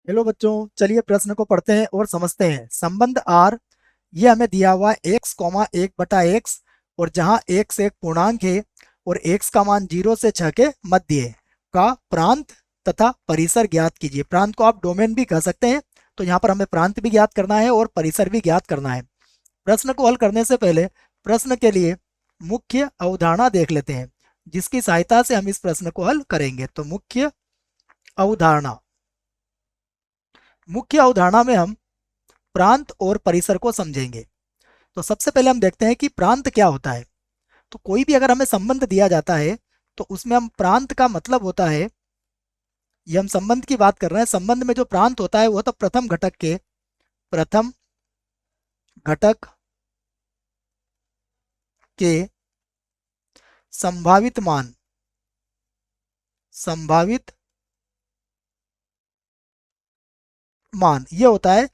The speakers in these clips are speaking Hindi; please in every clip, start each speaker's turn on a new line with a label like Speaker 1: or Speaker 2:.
Speaker 1: हेलो बच्चों, चलिए प्रश्न को पढ़ते हैं और समझते हैं। संबंध आर, ये हमें दिया हुआ है एक्स कॉमा एक बटा एक्स, और जहां एक्स एक पूर्णांक है और एक्स का मान 0 से 6 के मध्य है का प्रांत तथा परिसर ज्ञात कीजिए। प्रांत को आप डोमेन भी कह सकते हैं। तो यहाँ पर हमें प्रांत भी ज्ञात करना है और परिसर भी ज्ञात करना है। प्रश्न को हल करने से पहले प्रश्न के लिए मुख्य अवधारणा देख लेते हैं, जिसकी सहायता से हम इस प्रश्न को हल करेंगे। तो अवधारणा मुख्य अवधारणा में हम प्रांत और परिसर को समझेंगे। तो सबसे पहले हम देखते हैं कि प्रांत क्या होता है। तो कोई भी अगर हमें संबंध दिया जाता है तो उसमें हम प्रांत का मतलब होता है, ये हम संबंध की बात कर रहे हैं। संबंध में जो प्रांत होता है वो तो प्रथम घटक के संभावित मान ये होता है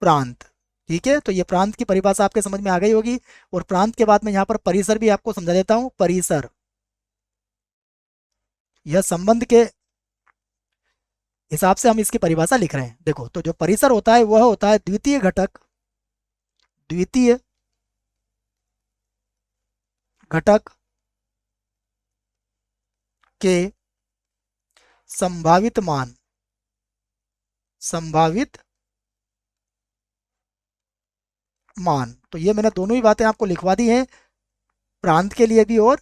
Speaker 1: प्रांत। ठीक है, तो ये प्रांत की परिभाषा आपके समझ में आ गई होगी। और प्रांत के बाद में यहाँ पर परिसर भी आपको समझा देता हूं। परिसर यह संबंध के हिसाब से हम इसकी परिभाषा लिख रहे हैं। देखो, तो जो परिसर होता है वह होता है द्वितीय घटक के संभावित मान। तो ये मैंने दोनों ही बातें आपको लिखवा दी हैं, प्रांत के लिए भी और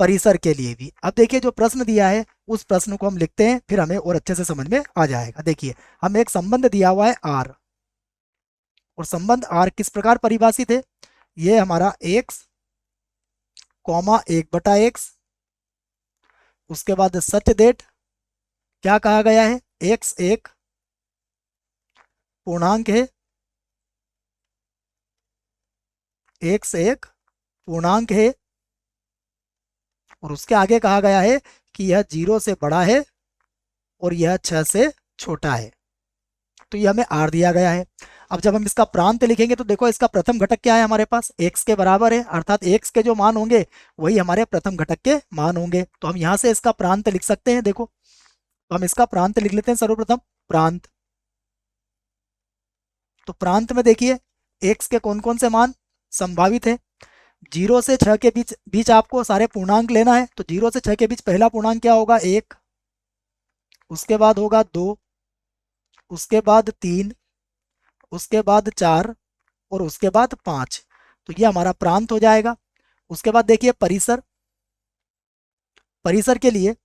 Speaker 1: परिसर के लिए भी। अब देखिए, जो प्रश्न दिया है उस प्रश्न को हम लिखते हैं, फिर हमें और अच्छे से समझ में आ जाएगा। देखिए, हमें एक संबंध दिया हुआ है आर, और संबंध आर किस प्रकार परिभाषित है। ये हमारा एक्स कॉमा एक बटा एक्स, उसके बाद सच देट क्या कहा गया है, एक्स एक पूर्णांक है, एक्स एक पूर्णांक है, और उसके आगे कहा गया है कि यह 0 से बड़ा है और यह 6 से छोटा है। तो ये हमें आर दिया गया है। अब जब हम इसका प्रांत लिखेंगे तो देखो, इसका प्रथम घटक क्या है हमारे पास, एक्स के बराबर है, अर्थात एक्स के जो मान होंगे वही हमारे प्रथम घटक के मान होंगे। तो हम यहाँ से इसका प्रांत लिख सकते हैं। देखो, तो हम इसका प्रांत लिख लेते हैं सर्वप्रथम। प्रांत, तो प्रांत में देखिए एक्स के कौन कौन से मान संभावित है। 0 से 6 के बीच बीच आपको सारे पूर्णांक लेना है। तो 0 से 6 के बीच पहला पूर्णांक क्या होगा, 1, उसके बाद होगा 2, उसके बाद 3, उसके बाद 4, और उसके बाद 5। तो ये हमारा प्रांत हो जाएगा। उसके बाद देखिए परिसर, परिसर के लिए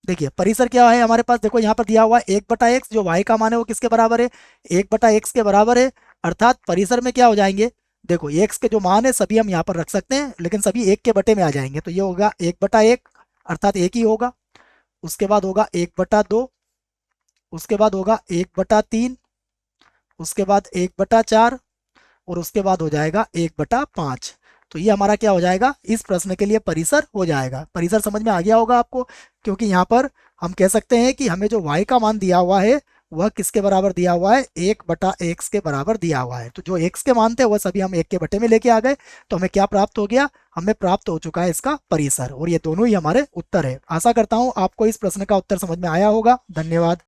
Speaker 1: देखिए परिसर क्या है हमारे पास। देखो, यहाँ पर दिया हुआ है 1/x, जो y का मान है वो किसके बराबर है, 1/x के बराबर है। अर्थात परिसर में क्या हो जाएंगे, देखो x के जो मान है सभी हम यहाँ पर रख सकते हैं, लेकिन सभी 1 के बटे में आ जाएंगे। तो ये होगा 1/1, अर्थात 1 ही होगा। उसके बाद होगा 1/2, उसके बाद होगा 1/3, उसके बाद 1/4, और उसके बाद हो जाएगा 1/5। तो ये हमारा क्या हो जाएगा, इस प्रश्न के लिए परिसर हो जाएगा। परिसर समझ में आ गया होगा आपको, क्योंकि यहाँ पर हम कह सकते हैं कि हमें जो y का मान दिया हुआ है वह किसके बराबर दिया हुआ है, 1/x के बराबर दिया हुआ है। तो जो x के मान थे वह सभी हम 1 के बटे में लेके आ गए। तो हमें क्या प्राप्त हो गया, हमें प्राप्त हो चुका है इसका परिसर। और ये दोनों ही हमारे उत्तर है। आशा करता हूँ आपको इस प्रश्न का उत्तर समझ में आया होगा। धन्यवाद।